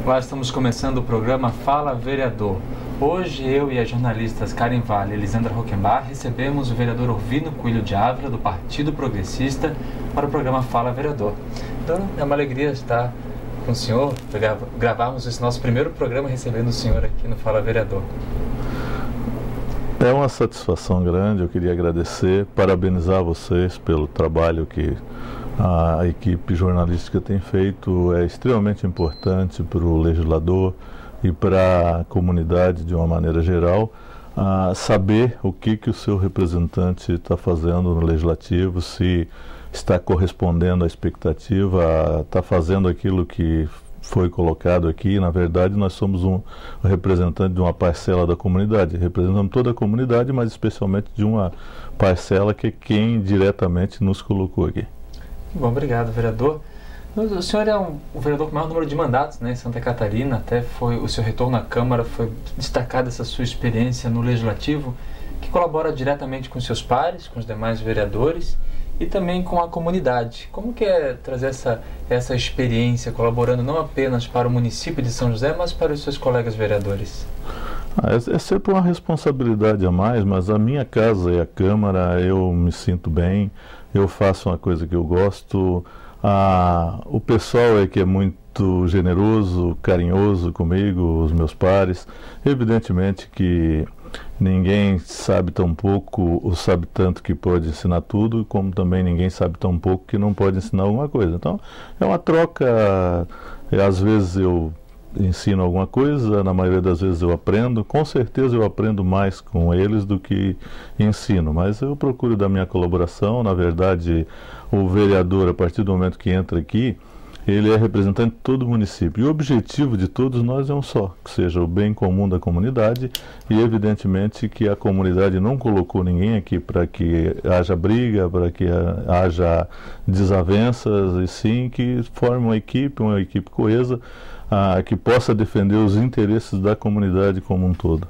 Olá, estamos começando o programa Fala Vereador. Hoje eu e as jornalistas Karen Vale e Elisandra Rockenbach recebemos o vereador Orvino Coelho de Ávila, do Partido Progressista, para o programa Fala Vereador. Então é uma alegria estar com o senhor, gravarmos esse nosso primeiro programa recebendo o senhor aqui no Fala Vereador. É uma satisfação grande, eu queria agradecer, parabenizar vocês pelo trabalho que a equipe jornalística tem feito. É extremamente importante para o legislador e para a comunidade de uma maneira geral saber o que o seu representante está fazendo no legislativo, se está correspondendo à expectativa, está fazendo aquilo que foi colocado aqui. Na verdade, nós somos um representante de uma parcela da comunidade, representamos toda a comunidade, mas especialmente de uma parcela que é quem diretamente nos colocou aqui. Bom, obrigado, vereador. O senhor é o vereador com o maior número de mandatos, né, em Santa Catarina. Até foi o seu retorno à Câmara, foi destacada essa sua experiência no Legislativo, que colabora diretamente com seus pares, com os demais vereadores e também com a comunidade. Como que é trazer essa experiência, colaborando não apenas para o município de São José, mas para os seus colegas vereadores? É sempre uma responsabilidade a mais, mas a minha casa e a Câmara, eu me sinto bem, eu faço uma coisa que eu gosto. O pessoal é que é muito generoso, carinhoso comigo, os meus pares. Evidentemente que ninguém sabe tão pouco ou sabe tanto que pode ensinar tudo, como também ninguém sabe tão pouco que não pode ensinar alguma coisa. Então, é uma troca. Às vezes eu ensino alguma coisa, na maioria das vezes eu aprendo. Com certeza eu aprendo mais com eles do que ensino, mas eu procuro dar minha colaboração. Na verdade, o vereador, a partir do momento que entra aqui, ele é representante de todo o município. E o objetivo de todos nós é um só, que seja o bem comum da comunidade, e evidentemente que a comunidade não colocou ninguém aqui para que haja briga, para que haja desavenças, e sim que forme uma equipe coesa, que possa defender os interesses da comunidade como um todo.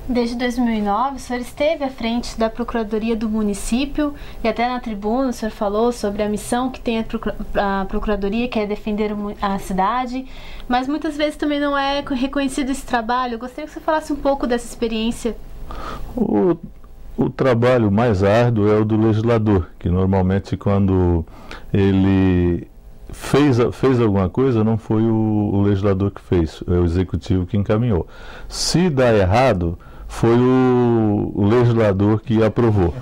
Desde 2009, o senhor esteve à frente da Procuradoria do município e até na tribuna o senhor falou sobre a missão que tem a Procuradoria, que é defender a cidade, mas muitas vezes também não é reconhecido esse trabalho. Eu gostaria que o senhor falasse um pouco dessa experiência. O trabalho mais árduo é o do legislador, que normalmente quando ele fez alguma coisa, não foi o legislador que fez, é o executivo que encaminhou. Se dá errado, foi o legislador que aprovou.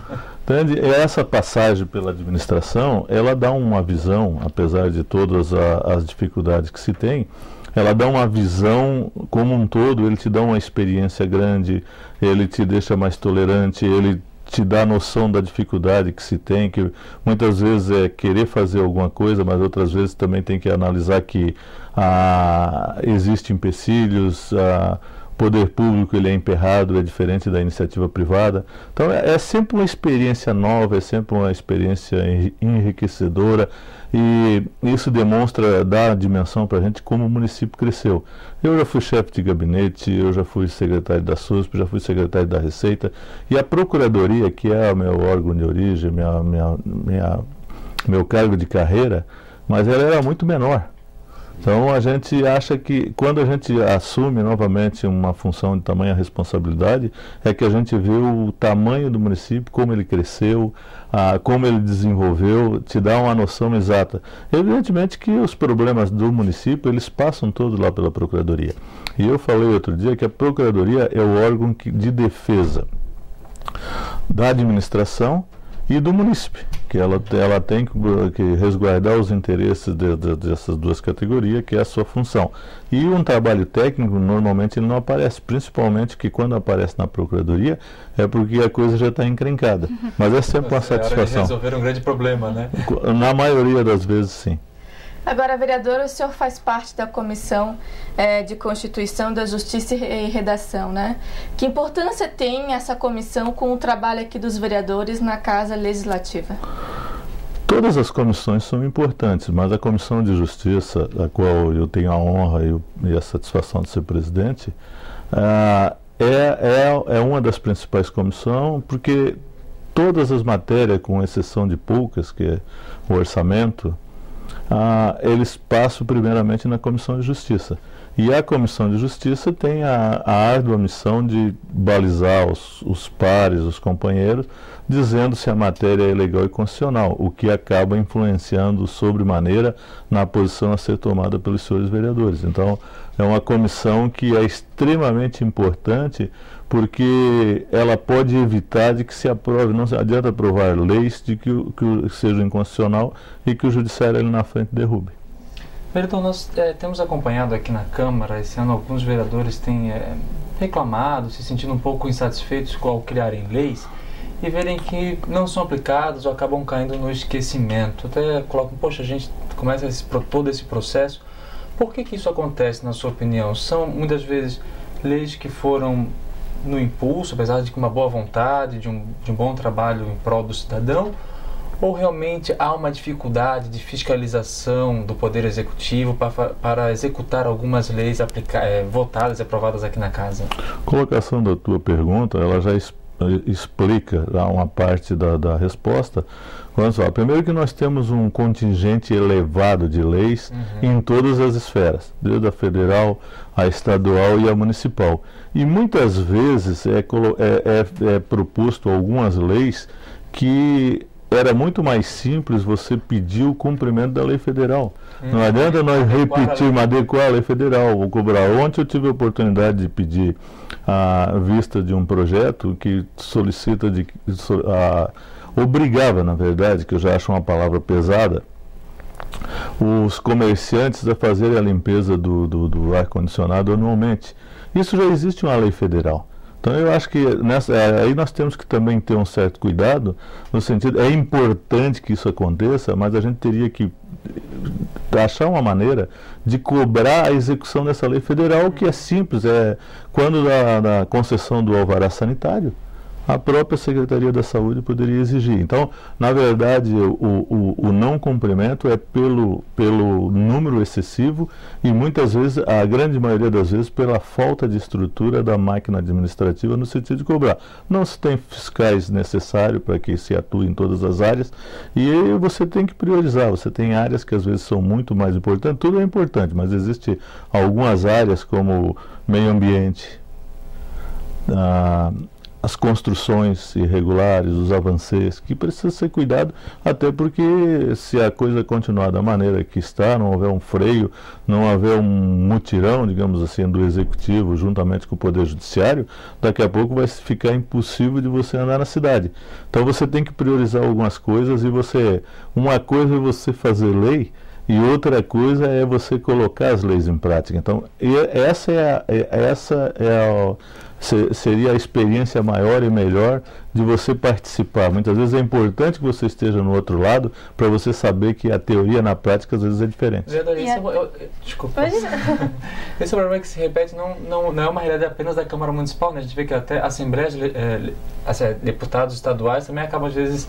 Entende? Essa passagem pela administração, ela dá uma visão, apesar de todas as dificuldades que se tem, ela dá uma visão como um todo. Ele te dá uma experiência grande, ele te deixa mais tolerante, ele te dá a noção da dificuldade que se tem, que muitas vezes é querer fazer alguma coisa, mas outras vezes também tem que analisar que existem empecilhos, o poder público ele é emperrado, é diferente da iniciativa privada. Então é sempre uma experiência nova, é sempre uma experiência enriquecedora, e isso dá a dimensão para a gente como o município cresceu. Eu já fui chefe de gabinete, eu já fui secretário da SUSP, já fui secretário da Receita, e a Procuradoria, que é o meu órgão de origem, meu cargo de carreira, mas ela era muito menor. Então a gente acha que quando a gente assume novamente uma função de tamanha responsabilidade, é que a gente vê o tamanho do município, como ele cresceu, como ele desenvolveu, te dá uma noção exata. Evidentemente que os problemas do município, eles passam todos lá pela Procuradoria. E eu falei outro dia que a Procuradoria é o órgão de defesa da administração e do munícipe, que ela tem que resguardar os interesses dessas duas categorias, que é a sua função. E um trabalho técnico, normalmente, ele não aparece, principalmente que quando aparece na Procuradoria, é porque a coisa já está encrencada. Mas é sempre uma satisfação. É hora de resolver um grande problema, né? Na maioria das vezes, sim. Agora, vereador, o senhor faz parte da Comissão de Constituição, da Justiça e Redação, né? Que importância tem essa comissão com o trabalho aqui dos vereadores na Casa Legislativa? Todas as comissões são importantes, mas a Comissão de Justiça, da qual eu tenho a honra e a satisfação de ser presidente, é uma das principais comissões, porque todas as matérias, com exceção de poucas, que é o orçamento, eles passam primeiramente na Comissão de Justiça. E a Comissão de Justiça tem a árdua missão de balizar os pares, os companheiros, dizendo se a matéria é legal e constitucional, o que acaba influenciando sobremaneira na posição a ser tomada pelos senhores vereadores. Então, é uma comissão que é extremamente importante, porque ela pode evitar de que se aprove, não adianta aprovar leis de que seja inconstitucional e que o judiciário ali na frente derrube. Vereador, nós temos acompanhado aqui na Câmara, esse ano alguns vereadores têm reclamado, se sentindo um pouco insatisfeitos com ao criarem leis e verem que não são aplicadas ou acabam caindo no esquecimento. Até colocam, poxa, a gente começa todo esse processo. Por que isso acontece, na sua opinião? São muitas vezes leis que foram no impulso, apesar de com uma boa vontade, de um bom trabalho em prol do cidadão, ou realmente há uma dificuldade de fiscalização do Poder Executivo para executar algumas leis votadas e aprovadas aqui na Casa? A colocação da tua pergunta, ela já explica uma parte da resposta. Primeiro que nós temos um contingente elevado de leis em todas as esferas, desde a federal, a estadual e a municipal. E muitas vezes é proposto algumas leis que era muito mais simples você pedir o cumprimento da lei federal. Não adianta nós adequar a lei federal. Vou cobrar. Ontem eu tive a oportunidade de pedir a vista de um projeto que solicita, obrigava, na verdade, que eu já acho uma palavra pesada, os comerciantes a fazerem a limpeza do ar-condicionado anualmente. Isso já existe uma lei federal. Então eu acho que aí nós temos que também ter um certo cuidado, no sentido, é importante que isso aconteça, mas a gente teria que achar uma maneira de cobrar a execução dessa lei federal, que é simples, quando da concessão do alvará sanitário, a própria Secretaria da Saúde poderia exigir. Então, na verdade, o não cumprimento é pelo número excessivo e muitas vezes, a grande maioria das vezes, pela falta de estrutura da máquina administrativa no sentido de cobrar. Não se tem fiscais necessários para que se atue em todas as áreas e aí você tem que priorizar. Você tem áreas que às vezes são muito mais importantes, tudo é importante, mas existe algumas áreas como meio ambiente, as construções irregulares, os avancês, que precisa ser cuidado, até porque se a coisa continuar da maneira que está, não houver um freio, não houver um mutirão, digamos assim, do Executivo juntamente com o Poder Judiciário, daqui a pouco vai ficar impossível de você andar na cidade. Então você tem que priorizar algumas coisas e uma coisa é você fazer lei e outra coisa é você colocar as leis em prática. Então seria a experiência maior e melhor de você participar. Muitas vezes é importante que você esteja no outro lado para você saber que a teoria na prática às vezes é diferente. Desculpa. Esse problema que se repete não é uma realidade apenas da Câmara Municipal, né? A gente vê que até assembleias, deputados estaduais também acabam às vezes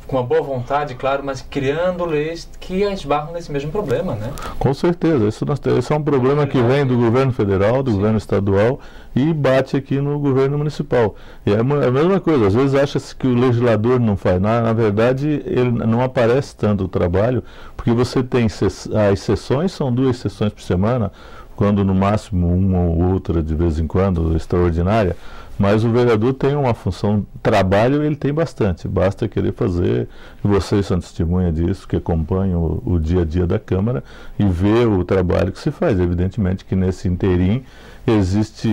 com uma boa vontade, claro, mas criando leis que esbarram nesse mesmo problema, né? Com certeza. Isso é um problema que vem do governo federal, do governo estadual e bate aqui no governo municipal. E é a mesma coisa. Às vezes acha-se que o legislador não faz nada. Na verdade, ele não aparece tanto o trabalho, porque você tem as sessões, são 2 sessões por semana, quando no máximo uma ou outra de vez em quando, extraordinária. Mas o vereador tem uma função, trabalho ele tem bastante, basta querer fazer, e vocês são testemunha disso, que acompanham o dia a dia da Câmara e vê o trabalho que se faz. Evidentemente que nesse interim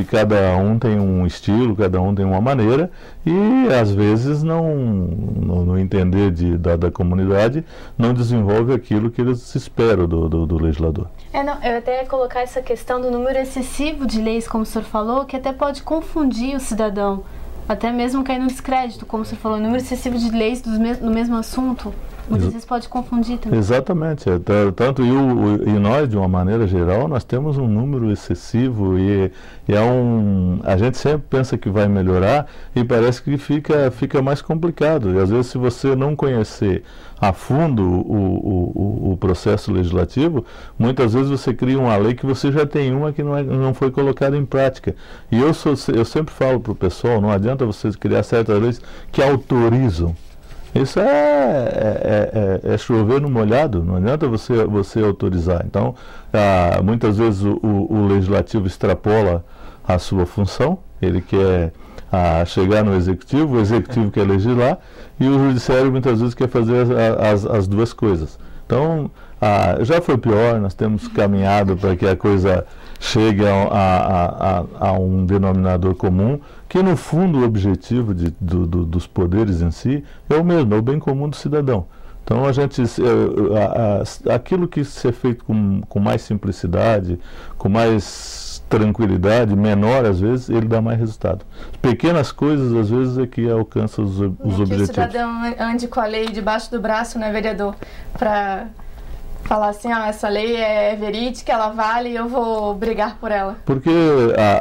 cada um tem um estilo, cada um tem uma maneira e às vezes no entender da comunidade não desenvolve aquilo que eles esperam do legislador. Eu até ia colocar essa questão do número excessivo de leis, como o senhor falou, que até pode confundir o cidadão, até mesmo cair no descrédito, como o senhor falou, número excessivo de leis no mesmo assunto. Muitas vezes pode confundir também. Exatamente. Tanto e nós, de uma maneira geral, nós temos um número excessivo e a gente sempre pensa que vai melhorar e parece que fica mais complicado. E às vezes, se você não conhecer a fundo o processo legislativo, muitas vezes você cria uma lei que você já tem uma que não foi colocada em prática. E eu sempre falo para o pessoal, não adianta você criar certas leis que autorizam. Isso é chover no molhado, não adianta você autorizar. Então, muitas vezes o legislativo extrapola a sua função, ele quer chegar no executivo, o executivo quer legislar e o judiciário muitas vezes quer fazer as duas coisas. Então, já foi pior, nós temos caminhado para que a coisa chegue a um denominador comum, que no fundo o objetivo dos poderes em si é o mesmo, é o bem comum do cidadão. Então aquilo que ser feito com mais simplicidade, com mais tranquilidade, menor às vezes, ele dá mais resultado. Pequenas coisas às vezes é que alcançam os objetivos. Que o cidadão ande com a lei debaixo do braço, né, vereador? Para falar assim, essa lei é verídica, ela vale e eu vou brigar por ela. Porque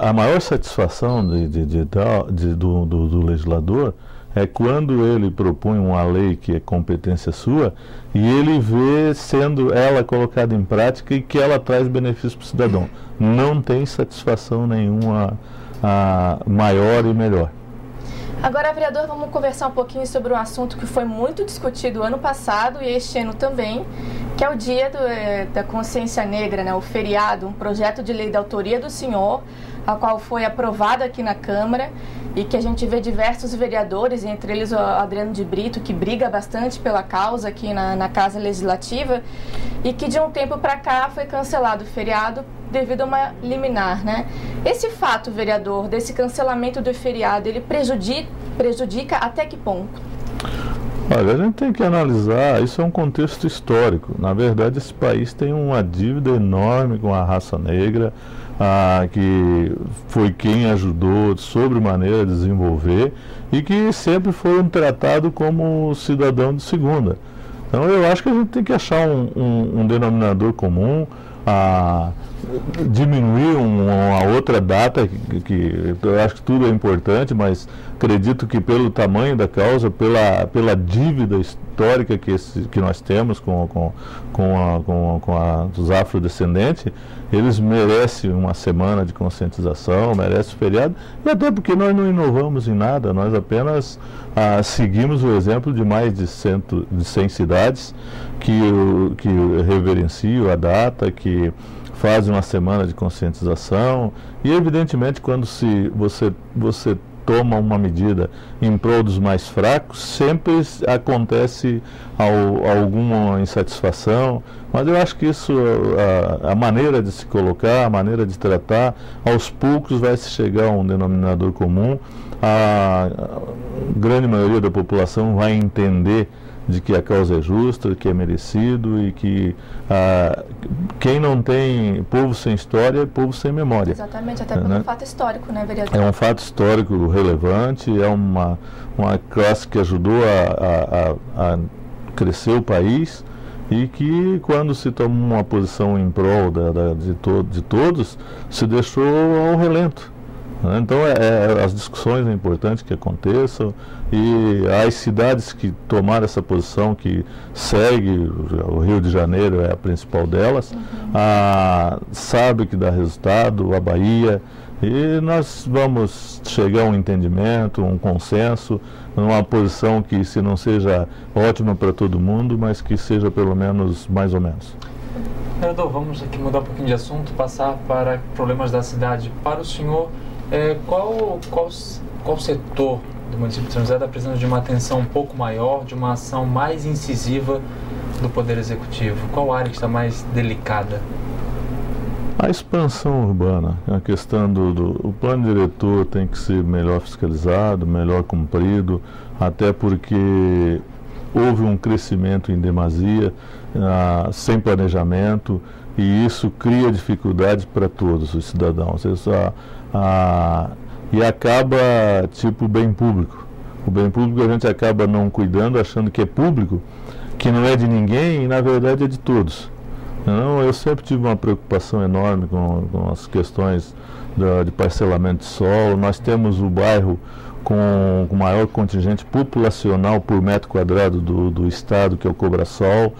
a maior satisfação do legislador é quando ele propõe uma lei que é competência sua e ele vê sendo ela colocada em prática e que ela traz benefício para o cidadão. Não tem satisfação nenhuma maior e melhor. Agora, vereador, vamos conversar um pouquinho sobre um assunto que foi muito discutido ano passado e este ano também, que é o Dia da Consciência Negra, né? O feriado, um projeto de lei da autoria do senhor, a qual foi aprovado aqui na Câmara e que a gente vê diversos vereadores, entre eles o Adriano de Brito, que briga bastante pela causa aqui na Casa Legislativa, e que de um tempo para cá foi cancelado o feriado devido a uma liminar, né? Esse fato, vereador, desse cancelamento do feriado, ele prejudica até que ponto? Olha, a gente tem que analisar, isso é um contexto histórico. Na verdade, esse país tem uma dívida enorme com a raça negra, que foi quem ajudou sobremaneira a desenvolver e que sempre foram tratados como cidadão de segunda. Então eu acho que a gente tem que achar um denominador comum, diminuir uma outra data, que eu acho que tudo é importante, mas acredito que pelo tamanho da causa, pela dívida histórica que nós temos com os afrodescendentes, eles merecem uma semana de conscientização, merecem feriado, e até porque nós não inovamos em nada, nós apenas seguimos o exemplo de mais de 100 cidades que reverenciam a data, que fazem uma semana de conscientização, e evidentemente quando você toma uma medida em prol dos mais fracos, sempre acontece alguma insatisfação, mas eu acho que isso, a maneira de se colocar, a maneira de tratar, aos poucos vai se chegar a um denominador comum, a grande maioria da população vai entender de que a causa é justa, que é merecido e que quem não tem povo sem história é povo sem memória. Exatamente, até por um fato histórico, né, vereador? É um fato histórico relevante, é uma classe que ajudou a crescer o país e que quando se toma uma posição em prol de todos, se deixou ao relento. Então as discussões é importante que aconteçam e as cidades que tomaram essa posição, que segue, o Rio de Janeiro é a principal delas, sabe que dá resultado, a Bahia, e nós vamos chegar a um entendimento, um consenso, numa posição que se não seja ótima para todo mundo, mas que seja pelo menos mais ou menos. Vereador, vamos aqui mudar um pouquinho de assunto, passar para problemas da cidade. Para o senhor, qual setor do município de São José está precisando de uma atenção um pouco maior, de uma ação mais incisiva do Poder Executivo? Qual área que está mais delicada? A expansão urbana, a questão o plano diretor tem que ser melhor fiscalizado, melhor cumprido, até porque houve um crescimento em demasia, sem planejamento, e isso cria dificuldades para todos os cidadãos. E acaba tipo bem público. O bem público a gente acaba não cuidando, achando que é público, que não é de ninguém e na verdade é de todos. Então, eu sempre tive uma preocupação enorme com as questões de parcelamento de solo. Nós temos o bairro com o maior contingente populacional por metro quadrado do estado, que é o Cobrasol.